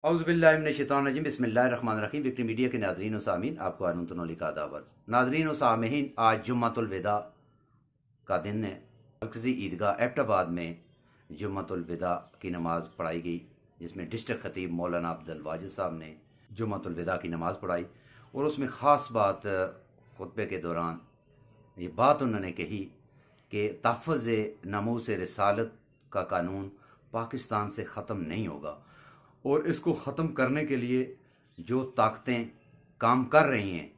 औज़ु बिल्लाहि मिनश शैतानिर रजीम बिस्मिल्लाहिर रहमानिर रहीम। Victory media के नाज़रीन व सामीन, आपको हारून तनोली का दावत। नाज़रीन व सामीन, आज जुम्मतुल विदा का दिन है। मरकज़ी ईदगाह एबटाबाद में जुम्मतुल विदा की नमाज़ पढ़ाई गई, जिसमें डिस्ट्रिक्ट खतीब मौलाना अब्दुल वाजिद साहब ने जुम्मतुल विदा की नमाज़ पढ़ाई। और उसमें ख़ास बात खुतबे के दौरान ये बात उन्होंने कही कि तहफ़्फ़ुज़ नमूस रिसालत का कानून पाकिस्तान से ख़त्म नहीं होगा, और इसको ख़त्म करने के लिए जो ताकतें काम कर रही हैं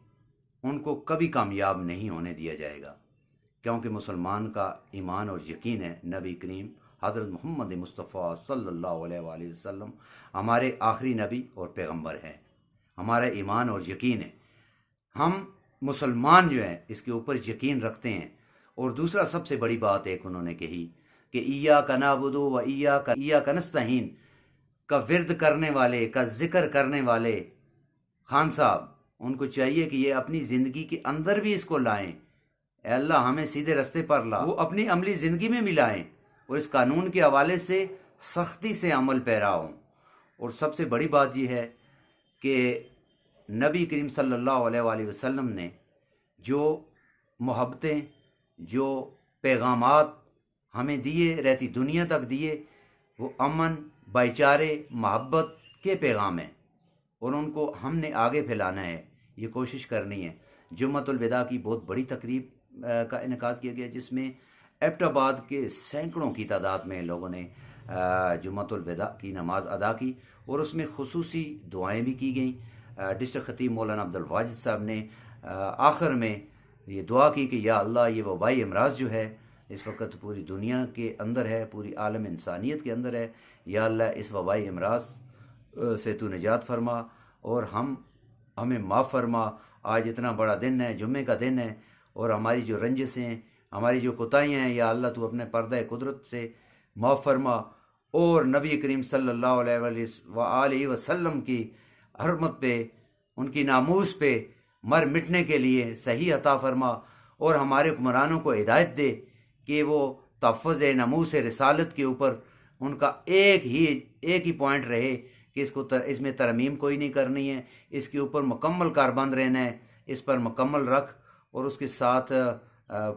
उनको कभी कामयाब नहीं होने दिया जाएगा, क्योंकि मुसलमान का ईमान और यकीन है नबी करीम हज़रत मोहम्मद मुस्तफ़ा सल्लल्लाहु अलैहि वसल्लम हमारे आखिरी नबी और पैगंबर हैं। हमारा ईमान और यकीन है, हम मुसलमान जो हैं इसके ऊपर यकीन रखते हैं। और दूसरा सबसे बड़ी बात एक उन्होंने कही कि इय्याका नअबुदु व इय्याका नस्तईन का विर्द करने वाले, का जिक्र करने वाले खान साहब, उनको चाहिए कि ये अपनी ज़िंदगी के अंदर भी इसको लाएं। ऐ अल्लाह हमें सीधे रास्ते पर ला, वो अपनी अमली ज़िंदगी में मिलाएं और इस कानून के हवाले से सख्ती से अमल पैरा हों। और सबसे बड़ी बात यह है कि नबी करीम सल्लल्लाहु अलैहि वसल्लम ने जो मोहब्बतें, जो पैगामात हमें दिए, रहती दुनिया तक दिए, वो अमन, भाईचारे, मोहब्बत के पैगाम हैं, और उनको हमने आगे फैलाना है, ये कोशिश करनी है। जुम्मतुल विदा की बहुत बड़ी तकरीब का इनेकाद किया गया, जिसमें एबटाबाद के सैकड़ों की तादाद में लोगों ने जुम्मतुल विदा की नमाज अदा की, और उसमें खुसूसी दुआएं भी की गईं। डिस्ट्रिक्ट खतीब मौलाना अब्दुल वाजिद साहब ने आखिर में ये दुआ की कि या अल्लाह, ये वबाई अमराज जो है इस वक्त पूरी दुनिया के अंदर है, पूरी आलम इंसानियत के अंदर है, या अल्लाह इस वबाई अमराज से तू निजात फरमा और हमें माफ़ फरमा। आज इतना बड़ा दिन है, जुम्मे का दिन है, और हमारी जो रंजिशें, हमारी जो कोताहियाँ हैं, या अल्लाह तू अपने पर्दा कुदरत से माफ़ फरमा, और नबी करीम सल्लल्लाहु अलैहि वसल्लम की हरमत पे, उनकी नामूस पे मर मिटने के लिए सही अता फरमा, और हमारे हुक्मरानों को हिदायत दे कि वो तहफ़्फ़ुज़ नमूस रिसालत के ऊपर उनका एक ही पॉइंट रहे कि इसमें तरमीम कोई नहीं करनी है, इसके ऊपर मुकम्मल कारबंद रहना है, इस पर मुकम्मल रख। और उसके साथ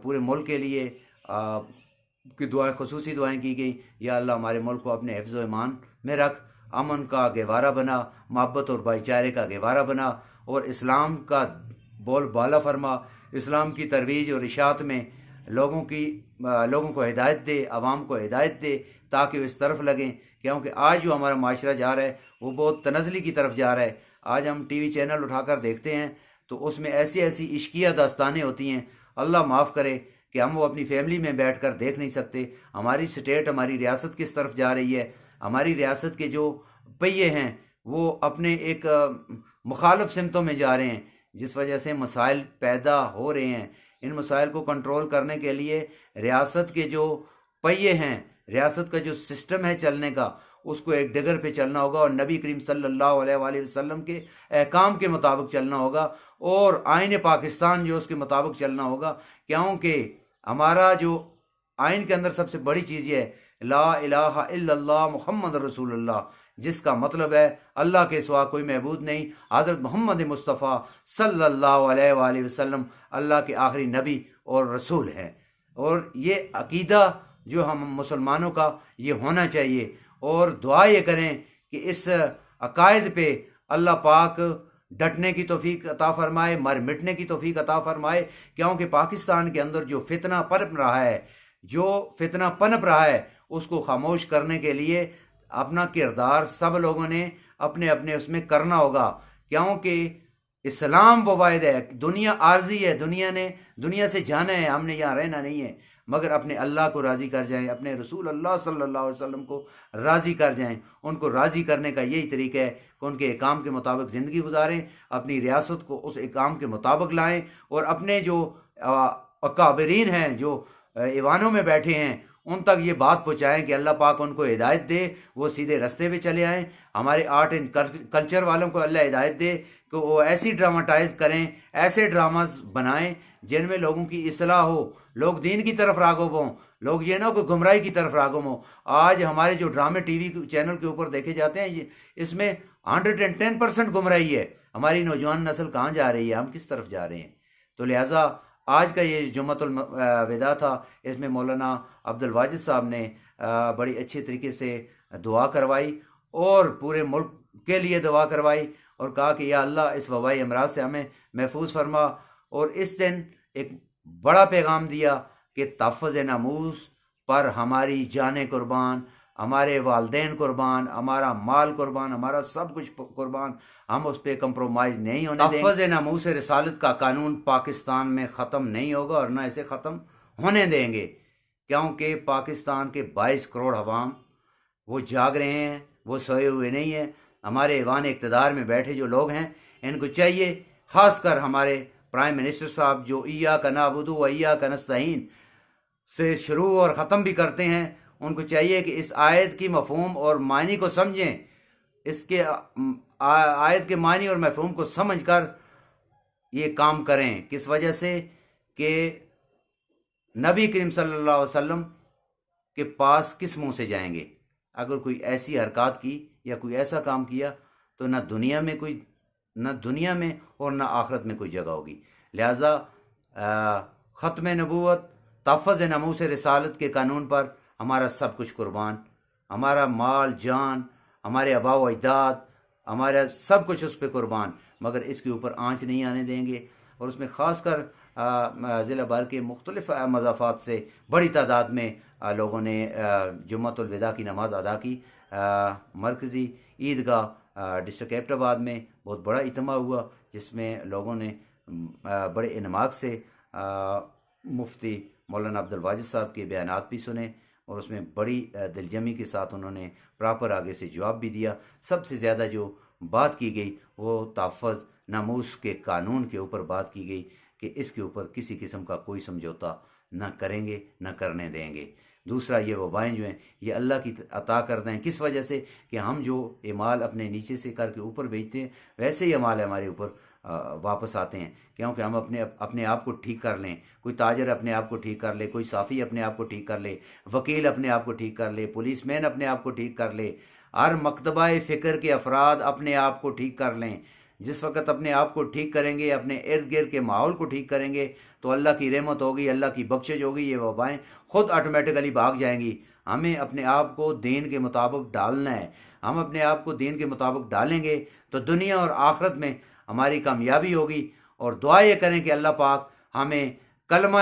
पूरे मुल्क के लिए की दुआएं, खुसूसी दुआएं की गई, या अल्लाह हमारे मुल्क को अपने हिफ्ज़ व ईमान में रख, अमन का गहवारा बना, मोहब्बत और भाईचारे का गहवारा बना, और इस्लाम का बोल बाला फरमा, इस्लाम की तरवीज और इशाअत में लोगों को हिदायत दे, आवाम को हिदायत दे, ताकि वो इस तरफ लगें। क्योंकि आज जो हमारा माशरा जा रहा है वो बहुत तनज़ली की तरफ जा रहा है। आज हम टीवी चैनल उठाकर देखते हैं तो उसमें ऐसी ऐसी इश्किया दास्तानें होती हैं, अल्लाह माफ़ करे, कि हम वो अपनी फैमिली में बैठ कर देख नहीं सकते। हमारी स्टेट, हमारी रियासत किस तरफ जा रही है, हमारी रियासत के जो पहिए हैं वो अपने एक मुखालिफ सिमतों में जा रहे हैं, जिस वजह से मसाइल पैदा हो रहे हैं। इन मसाइल को कंट्रोल करने के लिए रियासत के जो पहिए हैं, रियासत का जो सिस्टम है चलने का, उसको एक डगर पे चलना होगा, और नबी करीम सल्लल्लाहु अलैहि वसल्लम के अहकाम के मुताबिक चलना होगा, और आईन पाकिस्तान जो उसके मुताबिक चलना होगा। क्योंकि हमारा जो आइन के अंदर सबसे बड़ी चीज़ ये है ला इलाहा इल्लल्लाह मुहम्मद रसूलुल्लाह, जिसका मतलब है अल्लाह के सिवा कोई महबूद नहीं, हज़रत मोहम्मद मुस्तफ़ा सल्लल्लाहु अलैहि वसल्लम अल्लाह के आखिरी नबी और रसूल हैं। और ये अकीदा जो हम मुसलमानों का ये होना चाहिए, और दुआ ये करें कि इस अकायद पे अल्लाह पाक डटने की तौफीक अता फरमाए, मर मिटने की तौफीक अता फरमाए। क्योंकि पाकिस्तान के अंदर जो फितना पनप रहा है उसको खामोश करने के लिए अपना किरदार सब लोगों ने अपने अपने उसमें करना होगा। क्योंकि इस्लाम वो वाहिद है, दुनिया आर्जी है, दुनिया से जाना है, हमने यहाँ रहना नहीं है, मगर अपने अल्लाह को राज़ी कर जाएं, अपने रसूल अल्लाह सल्लल्लाहु अलैहि वसल्लम को राज़ी कर जाएं। उनको राज़ी करने का यही तरीका है कि उनके एकाम के मुताबिक ज़िंदगी गुजारें, अपनी रियासत को उस एकाम के मुताबिक लाएं, और अपने जो अकाबरीन हैं, जो ईवानों में बैठे हैं, उन तक ये बात पहुँचाएँ कि अल्लाह पाक उनको हिदायत दे, वो सीधे रास्ते पे चले आएँ। हमारे आर्ट एंड कल्चर वालों को अल्लाह हिदायत दे कि वो ऐसी ड्रामाटाइज करें, ऐसे ड्रामास बनाएं जिनमें लोगों की इस्लाह हो, लोग दीन की तरफ राग़िब हों, لوگ یہ نہ کوئی گمراہی کی طرف راغب ہو۔ آج ہمارے جو ڈرامے ٹی وی چینل کے اوپر دیکھے جاتے ہیں اس میں 110% گمراہی ہے۔ ہماری نوجوان نسل کہاں جا رہی ہے، ہم کس طرف جا رہے ہیں؟ تو لہٰذا آج کا یہ جمعۃ الوداع تھا، اس میں مولانا عبد الواجد صاحب نے بڑی اچھے طریقے سے دعا کروائی اور پورے ملک کے لیے دعا کروائی، اور کہا کہ یا اللہ اس وبائی امراض سے ہمیں محفوظ فرما۔ اور اس دن ایک بڑا پیغام دیا کہ تحفظ ناموس پر ہماری جانیں قربان، ہمارے والدین قربان، ہمارا مال قربان، ہمارا سب کچھ قربان، ہم اس پہ کمپرومائز نہیں ہونے دیں گے۔ تحفظ ناموس رسالت کا قانون پاکستان میں ختم نہیں ہوگا اور نہ اسے ختم ہونے دیں گے، کیونکہ پاکستان کے 22 کروڑ عوام وہ جاگ رہے ہیں، وہ سوئے ہوئے نہیں ہیں۔ ہمارے ایوان اقتدار میں بیٹھے جو لوگ ہیں ان کو چاہیے، خاص کر ہمارے پرائم منسٹر صاحب جو ایاک نعبد و ایاک نستعین سے شروع اور ختم بھی کرتے ہیں، ان کو چاہیے کہ اس آیت کی مفہوم اور معنی کو سمجھیں، اس کے آیت کے معنی اور مفہوم کو سمجھ کر یہ کام کریں۔ کس وجہ سے کہ نبی کریم صلی اللہ علیہ وسلم کے پاس کس منہ سے جائیں گے؟ اگر کوئی ایسی حرکات کی یا کوئی ایسا کام کیا تو نہ دنیا میں اور نہ آخرت میں کوئی جگہ ہوگی۔ لہٰذا ختم نبوت، تحفظ ناموس رسالت کے قانون پر ہمارا سب کچھ قربان، ہمارا مال جان، ہمارے آباء و اجداد، ہمارا سب کچھ اس پہ قربان، مگر اس کے اوپر آنچ نہیں آنے دیں گے۔ اور اس میں خاص کر ضلع بھر کے مختلف مضافات سے بڑی تعداد میں لوگوں نے جمعۃ الوداع کی نماز ادا کی۔ مرکزی عیدگاہ ڈسٹرکٹ ایبٹ آباد میں بہت بڑا اجتماع ہوا، جس میں لوگوں نے بڑے انعماق سے مفتی مولانا عبد الواجد صاحب کے بیانات بھی سنے، اور اس میں بڑی دلجمی کے ساتھ انہوں نے پراپر آگے سے جواب بھی دیا۔ سب سے زیادہ جو بات کی گئی وہ تحفظ ناموس کے قانون کے اوپر بات کی گئی کہ اس کے اوپر کسی قسم کا کوئی سمجھوتا نہ کریں گے، نہ کرنے دیں گے۔ دوسرا، یہ وبائیں جو ہیں یہ اللہ کی عطا کرتے ہیں، کس وجہ سے کہ ہم جو اعمال اپنے نیچے سے کر کے اوپر بھیجتے ہیں ویسے ہی اعمال ہمارے اوپر واپس آتے ہیں، کیونکہ ہم اپنے آپ کو ٹھیک کر لیں۔ کوئی تاجر اپنے آپ کو ٹھیک کر لے، کوئی صافی اپنے آپ کو ٹھیک کر لے، وکیل اپنے آپ کو ٹھیک کر لے، پولیس مین اپنے آپ کو ٹھیک کر لے، ہر مکتبہ فکر کے افراد اپنے آپ کو ٹھیک کر لیں۔ جس وقت اپنے آپ کو ٹھیک کریں گے، اپنے ارد گرد کے ماحول کو ٹھیک کریں گے، تو اللہ کی رحمت ہوگی، اللہ کی بخشش ہوگی، یہ وبائیں خود آٹومیٹیکلی بھاگ جائیں گی۔ ہمیں اپنے آپ کو دین کے مطابق ڈالنا ہے۔ ہم اپنے آپ کو دین کے مطابق ڈالیں گے تو دنیا اور آخرت میں ہماری کامیابی ہوگی۔ اور دعا یہ کریں کہ اللہ پاک ہمیں کلمہ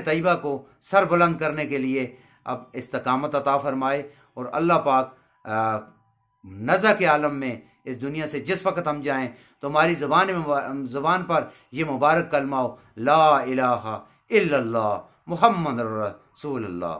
طیبہ کو سر بلند کرنے کے لیے اب استقامت عطا فرمائے، اور اللہ پاک نزع کے عالم میں اس دنیا سے جس وقت ہم جائیں تو ہماری زبان پر یہ مبارک کلمہ ہو، لا الہ الا اللہ محمد رسول اللہ۔